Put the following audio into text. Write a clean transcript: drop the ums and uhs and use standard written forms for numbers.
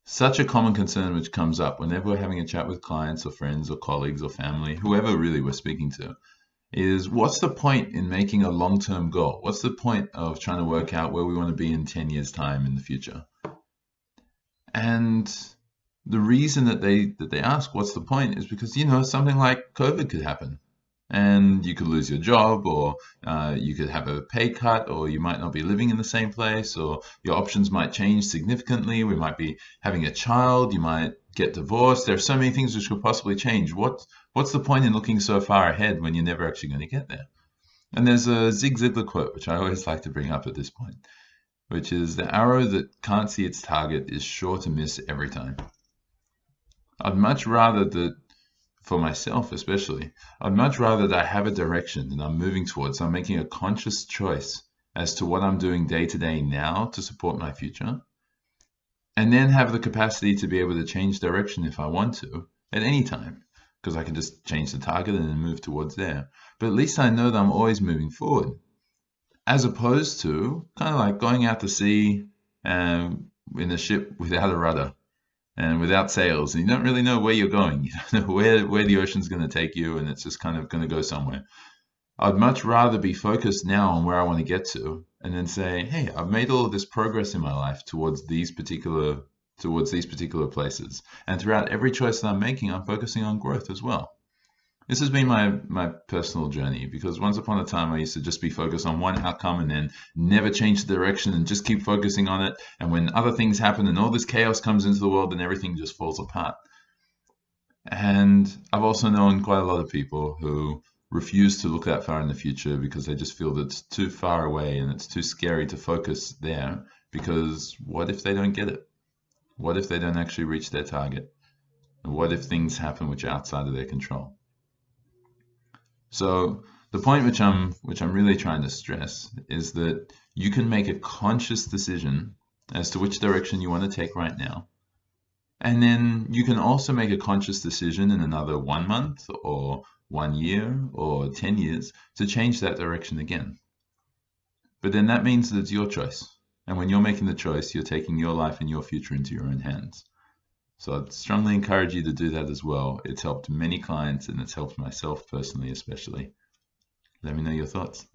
Such a common concern which comes up whenever we're having a chat with clients or friends or colleagues or family, whoever really we're speaking to, is what's the point in making a long-term goal? What's the point of trying to work out where we want to be in 10 years' time in the future? And the reason that they ask what's the point is because, something like COVID could happen and you could lose your job, or you could have a pay cut, or you might not be living in the same place, or your options might change significantly. We might be having a child, you might get divorced. There are so many things which could possibly change. What's the point in looking so far ahead when you're never actually going to get there? And there's a Zig Ziglar quote, which I always like to bring up at this point, which is the arrow that can't see its target is sure to miss every time. I'd much rather that, for myself especially, I'd much rather that I have a direction that I'm moving towards. I'm making a conscious choice as to what I'm doing day to day now to support my future, and then have the capacity to be able to change direction if I want to at any time, because I can just change the target and then move towards there. But at least I know that I'm always moving forward, as opposed to kind of like going out to sea in a ship without a rudder and without sails, and you don't really know where you're going. You don't know where the ocean's going to take you, and it's just kind of going to go somewhere. I'd much rather be focused now on where I want to get to, and then say, hey, I've made all of this progress in my life towards these particular places. And throughout every choice that I'm making, I'm focusing on growth as well. This has been my personal journey, because once upon a time I used to just be focused on one outcome and then never change the direction and just keep focusing on it. And when other things happen and all this chaos comes into the world, then everything just falls apart. And I've also known quite a lot of people who refuse to look that far in the future because they just feel that it's too far away and it's too scary to focus there, because what if they don't get it? What if they don't actually reach their target? And what if things happen which are outside of their control? So the point which I'm really trying to stress is that you can make a conscious decision as to which direction you want to take right now. And then you can also make a conscious decision in another 1 month or 1 year or 10 years to change that direction again. But then that means that it's your choice. And when you're making the choice, you're taking your life and your future into your own hands. So I'd strongly encourage you to do that as well. It's helped many clients and it's helped myself personally, especially. Let me know your thoughts.